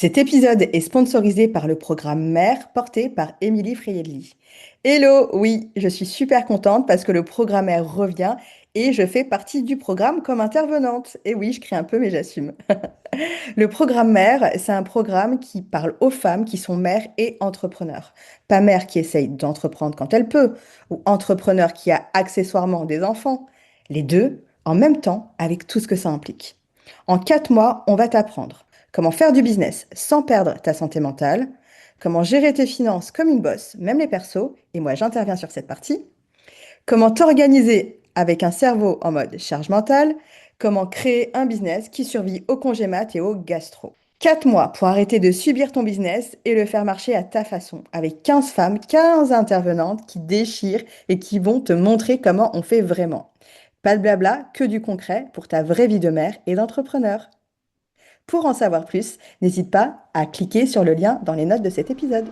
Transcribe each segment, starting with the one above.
Cet épisode est sponsorisé par le programme Mère porté par Émilie Freyelli. Hello, oui, je suis super contente parce que le programme Mère revient et je fais partie du programme comme intervenante. Et oui, je crie un peu, mais j'assume. Le programme Mère, c'est un programme qui parle aux femmes qui sont mères et entrepreneurs. Pas mère qui essaye d'entreprendre quand elle peut, ou entrepreneur qui a accessoirement des enfants. Les deux, en même temps, avec tout ce que ça implique. En 4 mois, on va t'apprendre comment faire du business sans perdre ta santé mentale, comment gérer tes finances comme une bosse, même les persos, et moi j'interviens sur cette partie, comment t'organiser avec un cerveau en mode charge mentale, comment créer un business qui survit au congé mat et au gastro. 4 mois pour arrêter de subir ton business et le faire marcher à ta façon, avec 15 femmes, 15 intervenantes qui déchirent et qui vont te montrer comment on fait vraiment. Pas de blabla, que du concret pour ta vraie vie de mère et d'entrepreneur. Pour en savoir plus, n'hésite pas à cliquer sur le lien dans les notes de cet épisode.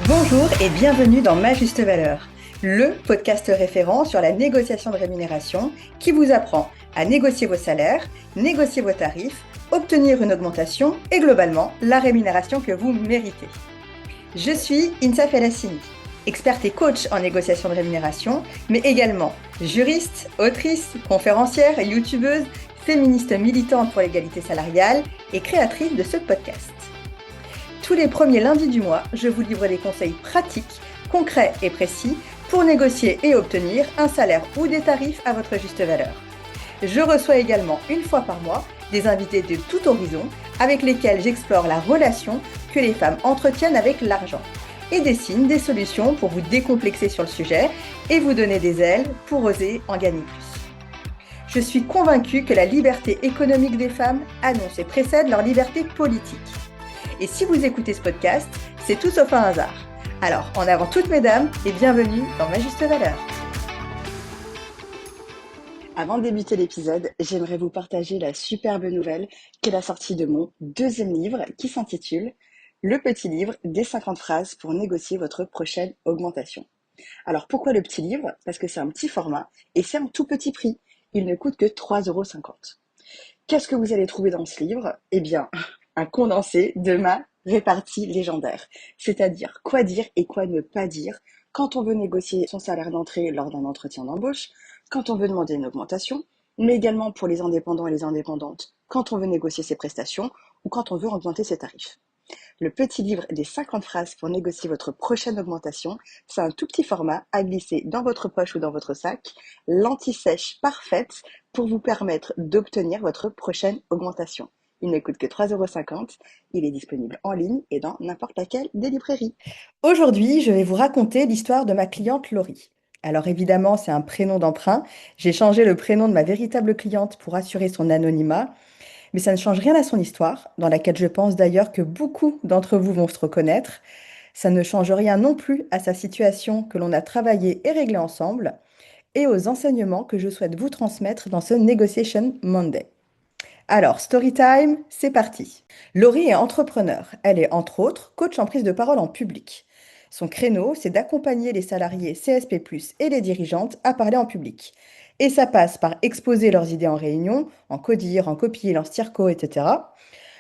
Bonjour et bienvenue dans Ma Juste Valeur, le podcast référent sur la négociation de rémunération qui vous apprend à négocier vos salaires, négocier vos tarifs, obtenir une augmentation et globalement la rémunération que vous méritez. Je suis Insa Felassini, experte et coach en négociation de rémunération, mais également juriste, autrice, conférencière, youtubeuse, féministe militante pour l'égalité salariale et créatrice de ce podcast. Tous les premiers lundis du mois, je vous livre des conseils pratiques, concrets et précis pour négocier et obtenir un salaire ou des tarifs à votre juste valeur. Je reçois également une fois par mois des invités de tout horizon avec lesquels j'explore la relation que les femmes entretiennent avec l'argent et dessine des solutions pour vous décomplexer sur le sujet et vous donner des ailes pour oser en gagner plus. Je suis convaincue que la liberté économique des femmes annonce et précède leur liberté politique. Et si vous écoutez ce podcast, c'est tout sauf un hasard. Alors, en avant toutes mesdames et bienvenue dans Ma Juste Valeur. Avant de débuter l'épisode, j'aimerais vous partager la superbe nouvelle qu'est la sortie de mon deuxième livre qui s'intitule Le petit livre des 50 phrases pour négocier votre prochaine augmentation. Alors pourquoi le petit livre? Parce que c'est un petit format et c'est un tout petit prix. Il ne coûte que 3,50 €. Qu'est-ce que vous allez trouver dans ce livre? Eh bien, un condensé de ma répartie légendaire. C'est-à-dire quoi dire et quoi ne pas dire quand on veut négocier son salaire d'entrée lors d'un entretien d'embauche, quand on veut demander une augmentation, mais également pour les indépendants et les indépendantes, quand on veut négocier ses prestations ou quand on veut augmenter ses tarifs. Le petit livre des 50 phrases pour négocier votre prochaine augmentation, c'est un tout petit format à glisser dans votre poche ou dans votre sac, l'anti-sèche parfaite pour vous permettre d'obtenir votre prochaine augmentation. Il ne coûte que 3,50 €, il est disponible en ligne et dans n'importe laquelle des librairies. Aujourd'hui, je vais vous raconter l'histoire de ma cliente Laurie. Alors évidemment, c'est un prénom d'emprunt. J'ai changé le prénom de ma véritable cliente pour assurer son anonymat. Mais ça ne change rien à son histoire, dans laquelle je pense d'ailleurs que beaucoup d'entre vous vont se reconnaître. Ça ne change rien non plus à sa situation que l'on a travaillé et réglé ensemble, et aux enseignements que je souhaite vous transmettre dans ce Negotiation Monday. Alors, story time, c'est parti. Laurie est entrepreneur. Elle est entre autres coach en prise de parole en public. Son créneau, c'est d'accompagner les salariés CSP+, et les dirigeantes à parler en public. Et ça passe par exposer leurs idées en réunion, en codir, en copie, en stirco, etc.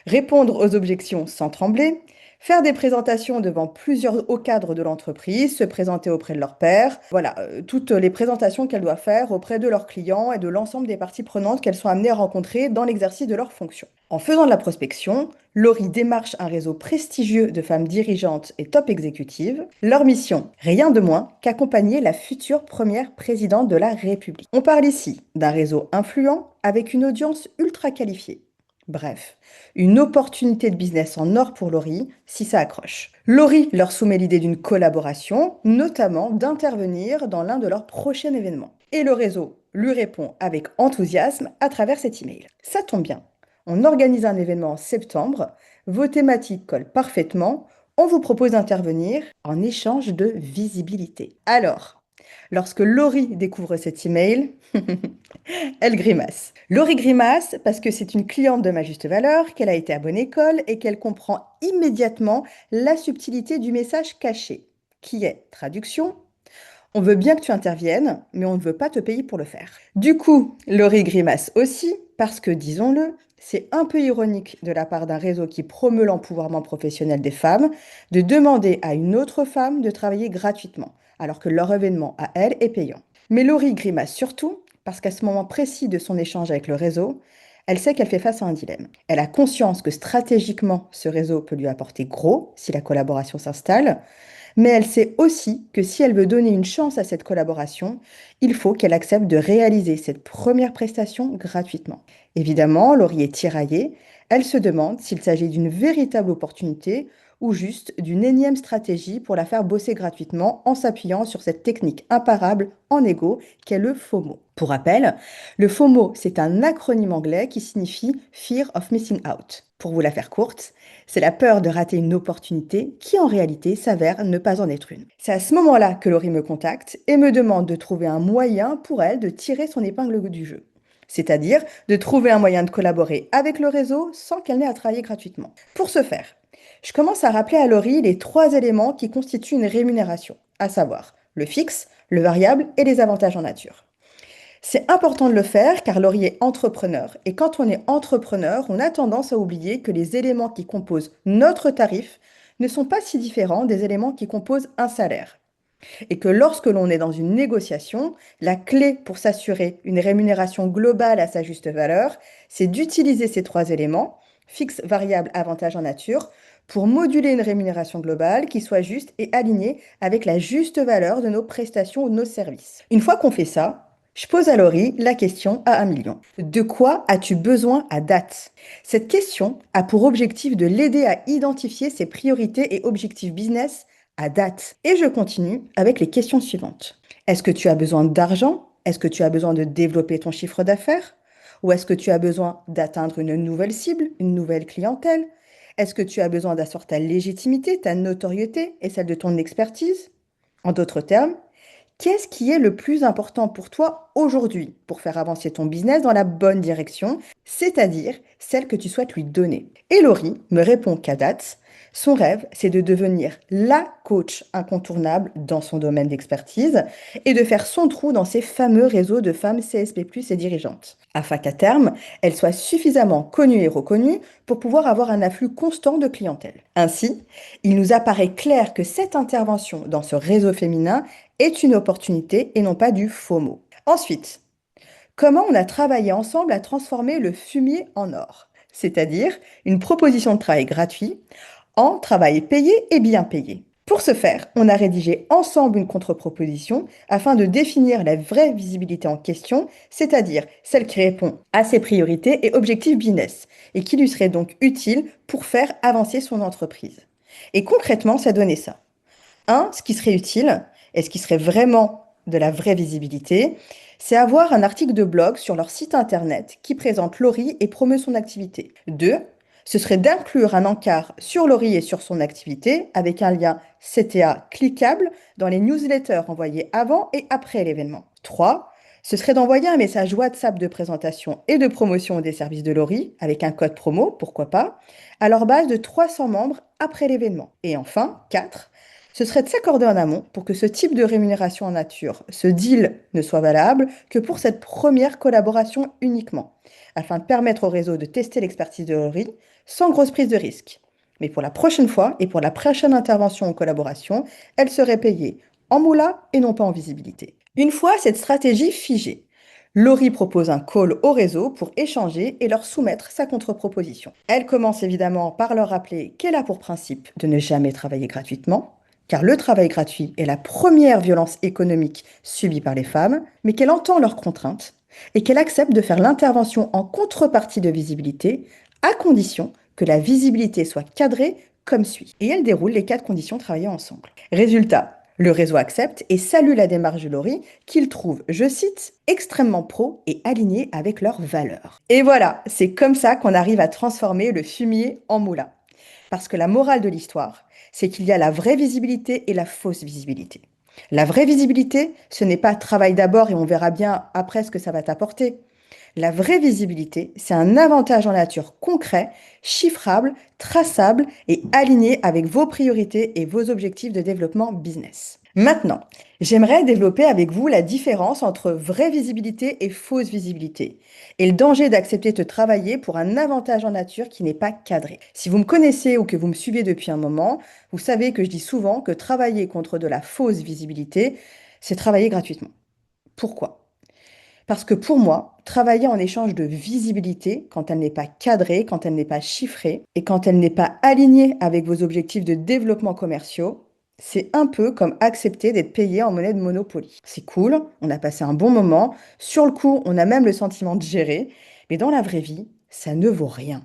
Répondre aux objections sans trembler, faire des présentations devant plusieurs hauts cadres de l'entreprise, se présenter auprès de leurs pairs, voilà, toutes les présentations qu'elles doivent faire auprès de leurs clients et de l'ensemble des parties prenantes qu'elles sont amenées à rencontrer dans l'exercice de leurs fonctions. En faisant de la prospection, Laurie démarche un réseau prestigieux de femmes dirigeantes et top exécutives. Leur mission, rien de moins qu'accompagner la future première présidente de la République. On parle ici d'un réseau influent avec une audience ultra qualifiée. Bref, une opportunité de business en or pour Laurie, si ça accroche. Laurie leur soumet l'idée d'une collaboration, notamment d'intervenir dans l'un de leurs prochains événements. Et le réseau lui répond avec enthousiasme à travers cet email. Ça tombe bien, on organise un événement en septembre, vos thématiques collent parfaitement, on vous propose d'intervenir en échange de visibilité. Alors, lorsque Laurie découvre cet email, elle grimace. Laurie grimace parce que c'est une cliente de ma juste valeur, qu'elle a été à bonne école et qu'elle comprend immédiatement la subtilité du message caché, qui est, traduction, On veut bien que tu interviennes, mais on ne veut pas te payer pour le faire. Du coup, Laurie grimace aussi, parce que, disons-le, c'est un peu ironique de la part d'un réseau qui promeut l'empouvoirment professionnel des femmes de demander à une autre femme de travailler gratuitement, alors que leur événement à elle est payant. Mais Laurie grimace surtout parce qu'à ce moment précis de son échange avec le réseau, elle sait qu'elle fait face à un dilemme. Elle a conscience que stratégiquement, ce réseau peut lui apporter gros si la collaboration s'installe, mais elle sait aussi que si elle veut donner une chance à cette collaboration, il faut qu'elle accepte de réaliser cette première prestation gratuitement. Évidemment, Laurie est tiraillée. Elle se demande s'il s'agit d'une véritable opportunité ou juste d'une énième stratégie pour la faire bosser gratuitement en s'appuyant sur cette technique imparable en égo qu'est le FOMO. Pour rappel, le FOMO, c'est un acronyme anglais qui signifie Fear of Missing Out. Pour vous la faire courte, c'est la peur de rater une opportunité qui en réalité s'avère ne pas en être une. C'est à ce moment-là que Laurie me contacte et me demande de trouver un moyen pour elle de tirer son épingle du jeu. C'est-à-dire de trouver un moyen de collaborer avec le réseau sans qu'elle n'ait à travailler gratuitement. Pour ce faire, je commence à rappeler à Laurie les trois éléments qui constituent une rémunération, à savoir le fixe, le variable et les avantages en nature. C'est important de le faire car Laurie est entrepreneur. Et quand on est entrepreneur, on a tendance à oublier que les éléments qui composent notre tarif ne sont pas si différents des éléments qui composent un salaire. Et que lorsque l'on est dans une négociation, la clé pour s'assurer une rémunération globale à sa juste valeur, c'est d'utiliser ces trois éléments, fixe, variable, avantage en nature, pour moduler une rémunération globale qui soit juste et alignée avec la juste valeur de nos prestations ou de nos services. Une fois qu'on fait ça, je pose à Laurie la question à 1 million. De quoi as-tu besoin à date? Cette question a pour objectif de l'aider à identifier ses priorités et objectifs business à date. Et je continue avec les questions suivantes. Est-ce que tu as besoin d'argent? Est-ce que tu as besoin de développer ton chiffre d'affaires? Ou est-ce que tu as besoin d'atteindre une nouvelle cible, une nouvelle clientèle? Est-ce que tu as besoin d'asseoir ta légitimité, ta notoriété et celle de ton expertise? En d'autres termes, qu'est-ce qui est le plus important pour toi aujourd'hui pour faire avancer ton business dans la bonne direction, c'est-à-dire celle que tu souhaites lui donner? Et Laurie me répond qu'à date, son rêve, c'est de devenir la coach incontournable dans son domaine d'expertise et de faire son trou dans ces fameux réseaux de femmes CSP+, et dirigeantes, afin qu'à terme, elle soit suffisamment connue et reconnue pour pouvoir avoir un afflux constant de clientèle. Ainsi, il nous apparaît clair que cette intervention dans ce réseau féminin est une opportunité et non pas du FOMO. Ensuite, comment on a travaillé ensemble à transformer le fumier en or, c'est-à-dire une proposition de travail gratuit en travail payé et bien payé. Pour ce faire, on a rédigé ensemble une contre-proposition afin de définir la vraie visibilité en question, c'est-à-dire celle qui répond à ses priorités et objectifs business, et qui lui serait donc utile pour faire avancer son entreprise. Et concrètement, ça donnait ça. Ce qui serait utile, et ce qui serait vraiment de la vraie visibilité, c'est avoir un article de blog sur leur site internet qui présente Laurie et promeut son activité. Deux, ce serait d'inclure un encart sur Laurie et sur son activité avec un lien CTA cliquable dans les newsletters envoyés avant et après l'événement. Trois, ce serait d'envoyer un message WhatsApp de présentation et de promotion des services de Laurie avec un code promo, pourquoi pas, à leur base de 300 membres après l'événement. Et enfin, 4, ce serait de s'accorder en amont pour que ce type de rémunération en nature, ce deal, ne soit valable que pour cette première collaboration uniquement, afin de permettre au réseau de tester l'expertise de Laurie sans grosse prise de risque. Mais pour la prochaine fois et pour la prochaine intervention en collaboration, elle serait payée en moula et non pas en visibilité. Une fois cette stratégie figée, Laurie propose un call au réseau pour échanger et leur soumettre sa contre-proposition. Elle commence évidemment par leur rappeler qu'elle a pour principe de ne jamais travailler gratuitement, car le travail gratuit est la première violence économique subie par les femmes, mais qu'elle entend leurs contraintes et qu'elle accepte de faire l'intervention en contrepartie de visibilité, à condition que la visibilité soit cadrée comme suit. Et elle déroule les 4 conditions travaillées ensemble. Résultat, le réseau accepte et salue la démarche de Laurie, qu'il trouve, je cite, extrêmement pro et aligné avec leurs valeurs. Et voilà, c'est comme ça qu'on arrive à transformer le fumier en moulin. Parce que la morale de l'histoire, c'est qu'il y a la vraie visibilité et la fausse visibilité. La vraie visibilité, ce n'est pas travail d'abord et on verra bien après ce que ça va t'apporter. La vraie visibilité, c'est un avantage en nature concret, chiffrable, traçable et aligné avec vos priorités et vos objectifs de développement business. Maintenant, j'aimerais développer avec vous la différence entre vraie visibilité et fausse visibilité, et le danger d'accepter de travailler pour un avantage en nature qui n'est pas cadré. Si vous me connaissez ou que vous me suivez depuis un moment, vous savez que je dis souvent que travailler contre de la fausse visibilité, c'est travailler gratuitement. Pourquoi? Parce que pour moi, travailler en échange de visibilité, quand elle n'est pas cadrée, quand elle n'est pas chiffrée et quand elle n'est pas alignée avec vos objectifs de développement commerciaux, c'est un peu comme accepter d'être payé en monnaie de Monopoly. C'est cool, on a passé un bon moment, sur le coup, on a même le sentiment de gérer, mais dans la vraie vie, ça ne vaut rien.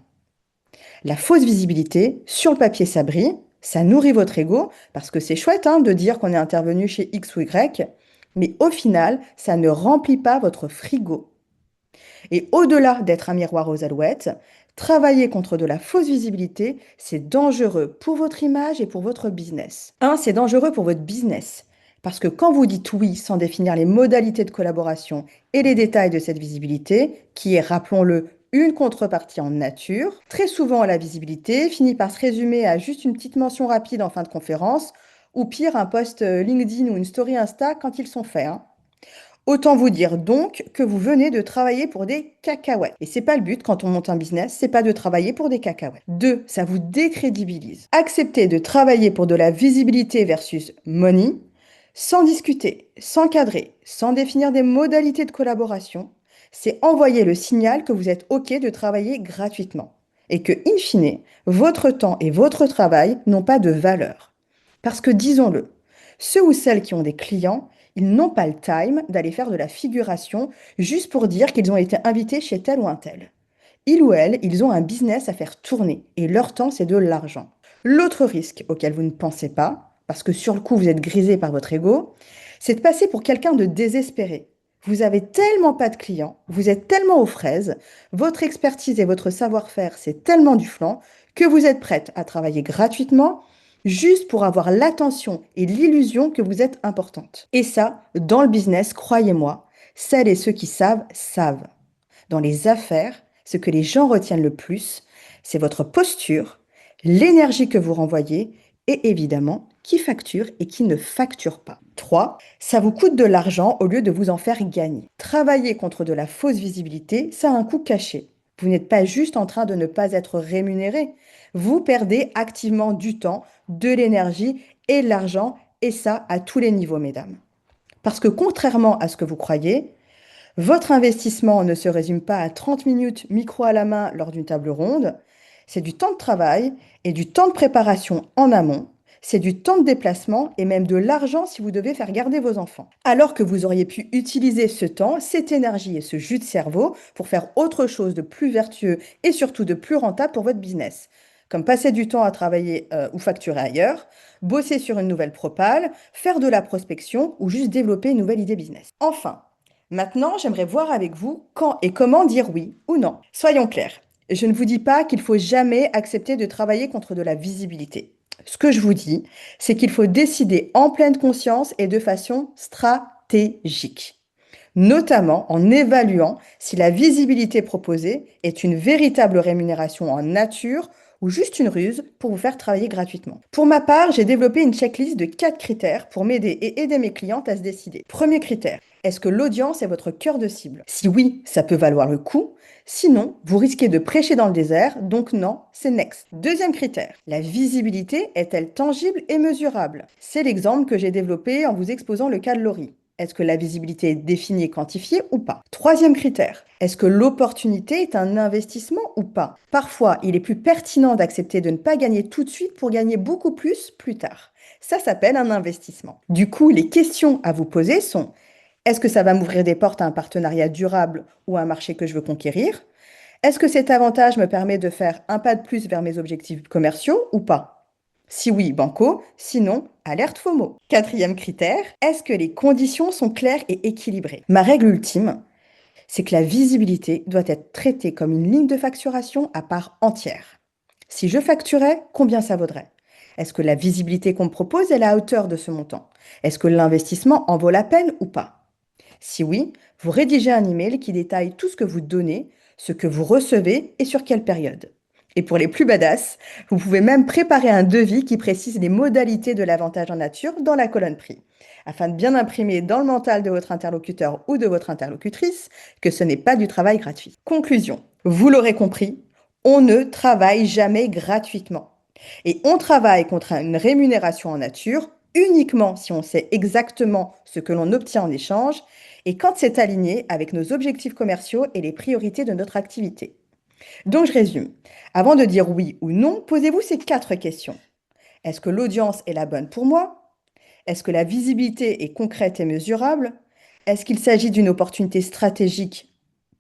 La fausse visibilité, sur le papier, ça brille, ça nourrit votre ego, parce que c'est chouette hein, de dire qu'on est intervenu chez X ou Y, mais au final, ça ne remplit pas votre frigo. Et au-delà d'être un miroir aux alouettes, travailler contre de la fausse visibilité, c'est dangereux pour votre image et pour votre business. C'est dangereux pour votre business. Parce que quand vous dites oui sans définir les modalités de collaboration et les détails de cette visibilité, qui est, rappelons-le, une contrepartie en nature, très souvent la visibilité finit par se résumer à juste une petite mention rapide en fin de conférence, ou pire, un post LinkedIn ou une story Insta quand ils sont faits, hein. Autant vous dire donc que vous venez de travailler pour des cacahuètes. Et c'est pas le but quand on monte un business, c'est pas de travailler pour des cacahuètes. Deux, ça vous décrédibilise. Accepter de travailler pour de la visibilité versus money, sans discuter, sans cadrer, sans définir des modalités de collaboration, c'est envoyer le signal que vous êtes OK de travailler gratuitement. Et que, in fine, votre temps et votre travail n'ont pas de valeur. Parce que disons-le, ceux ou celles qui ont des clients, ils n'ont pas le time d'aller faire de la figuration juste pour dire qu'ils ont été invités chez tel ou un tel. Ils ou elles, ils ont un business à faire tourner et leur temps, c'est de l'argent. L'autre risque auquel vous ne pensez pas, parce que sur le coup, vous êtes grisé par votre ego, c'est de passer pour quelqu'un de désespéré. Vous avez tellement pas de clients, vous êtes tellement aux fraises, votre expertise et votre savoir-faire, c'est tellement du flanc que vous êtes prête à travailler gratuitement juste pour avoir l'attention et l'illusion que vous êtes importante. Et ça, dans le business, croyez-moi, celles et ceux qui savent, savent. Dans les affaires, ce que les gens retiennent le plus, c'est votre posture, l'énergie que vous renvoyez et évidemment qui facture et qui ne facture pas. 3. Ça vous coûte de l'argent au lieu de vous en faire gagner. Travailler contre de la fausse visibilité, ça a un coût caché. Vous n'êtes pas juste en train de ne pas être rémunéré. Vous perdez activement du temps, de l'énergie et de l'argent, et ça à tous les niveaux, mesdames. Parce que contrairement à ce que vous croyez, votre investissement ne se résume pas à 30 minutes micro à la main lors d'une table ronde. C'est du temps de travail et du temps de préparation en amont. C'est du temps de déplacement et même de l'argent si vous devez faire garder vos enfants. Alors que vous auriez pu utiliser ce temps, cette énergie et ce jus de cerveau pour faire autre chose de plus vertueux et surtout de plus rentable pour votre business. Comme passer du temps à travailler ou facturer ailleurs, bosser sur une nouvelle propale, faire de la prospection ou juste développer une nouvelle idée business. Enfin, maintenant, j'aimerais voir avec vous quand et comment dire oui ou non. Soyons clairs, je ne vous dis pas qu'il faut jamais accepter de travailler contre de la visibilité. Ce que je vous dis, c'est qu'il faut décider en pleine conscience et de façon stratégique, notamment en évaluant si la visibilité proposée est une véritable rémunération en nature ou juste une ruse pour vous faire travailler gratuitement. Pour ma part, j'ai développé une checklist de 4 critères pour m'aider et aider mes clientes à se décider. Premier critère, est-ce que l'audience est votre cœur de cible? Si oui, ça peut valoir le coup. Sinon, vous risquez de prêcher dans le désert, donc non, c'est next. Deuxième critère, la visibilité est-elle tangible et mesurable? C'est l'exemple que j'ai développé en vous exposant le cas de Laurie. Est-ce que la visibilité est définie et quantifiée ou pas? Troisième critère, est-ce que l'opportunité est un investissement ou pas? Parfois, il est plus pertinent d'accepter de ne pas gagner tout de suite pour gagner beaucoup plus tard. Ça s'appelle un investissement. Du coup, les questions à vous poser sont: est-ce que ça va m'ouvrir des portes à un partenariat durable ou à un marché que je veux conquérir? Est-ce que cet avantage me permet de faire un pas de plus vers mes objectifs commerciaux ou pas? Si oui, banco, sinon, alerte FOMO. Quatrième critère, est-ce que les conditions sont claires et équilibrées? Ma règle ultime, c'est que la visibilité doit être traitée comme une ligne de facturation à part entière. Si je facturais, combien ça vaudrait? Est-ce que la visibilité qu'on me propose est à la hauteur de ce montant? Est-ce que l'investissement en vaut la peine ou pas? Si oui, vous rédigez un email qui détaille tout ce que vous donnez, ce que vous recevez et sur quelle période. Et pour les plus badass, vous pouvez même préparer un devis qui précise les modalités de l'avantage en nature dans la colonne prix, afin de bien imprimer dans le mental de votre interlocuteur ou de votre interlocutrice que ce n'est pas du travail gratuit. Conclusion, vous l'aurez compris, on ne travaille jamais gratuitement. Et on travaille contre une rémunération en nature uniquement si on sait exactement ce que l'on obtient en échange et quand c'est aligné avec nos objectifs commerciaux et les priorités de notre activité. Donc je résume. Avant de dire oui ou non, posez-vous ces 4 questions. Est-ce que l'audience est la bonne pour moi? Est-ce que la visibilité est concrète et mesurable? Est-ce qu'il s'agit d'une opportunité stratégique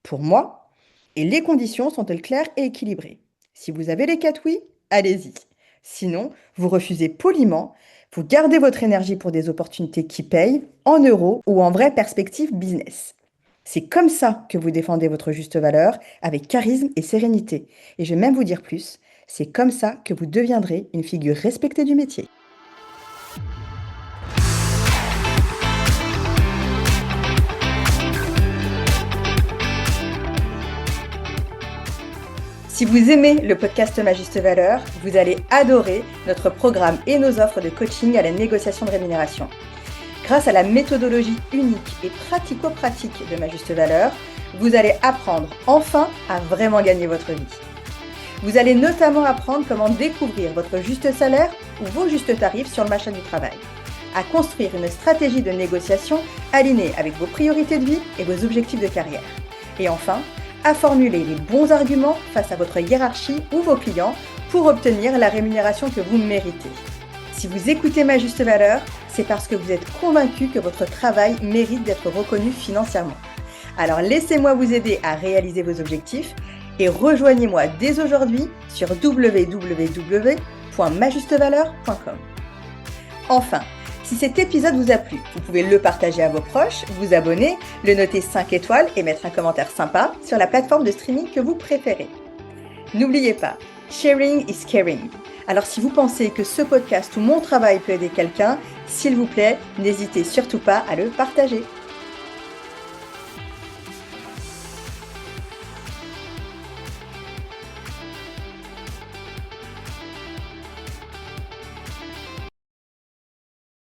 pour moi? Et les conditions sont-elles claires et équilibrées? Si vous avez les 4 oui, allez-y. Sinon, vous refusez poliment, vous gardez votre énergie pour des opportunités qui payent, en euros ou en vraie perspective business. C'est comme ça que vous défendez votre juste valeur, avec charisme et sérénité. Et je vais même vous dire plus, c'est comme ça que vous deviendrez une figure respectée du métier. Si vous aimez le podcast Ma Juste Valeur, vous allez adorer notre programme et nos offres de coaching à la négociation de rémunération. Grâce à la méthodologie unique et pratico-pratique de Ma Juste Valeur, vous allez apprendre enfin à vraiment gagner votre vie. Vous allez notamment apprendre comment découvrir votre juste salaire ou vos justes tarifs sur le marché du travail, à construire une stratégie de négociation alignée avec vos priorités de vie et vos objectifs de carrière. Et enfin, à formuler les bons arguments face à votre hiérarchie ou vos clients pour obtenir la rémunération que vous méritez. Si vous écoutez Ma Juste Valeur, c'est parce que vous êtes convaincu que votre travail mérite d'être reconnu financièrement. Alors laissez-moi vous aider à réaliser vos objectifs et rejoignez-moi dès aujourd'hui sur www.majustevaleur.com. Enfin, si cet épisode vous a plu, vous pouvez le partager à vos proches, vous abonner, le noter 5 étoiles et mettre un commentaire sympa sur la plateforme de streaming que vous préférez. N'oubliez pas, sharing is caring. Alors si vous pensez que ce podcast ou mon travail peut aider quelqu'un, s'il vous plaît, n'hésitez surtout pas à le partager.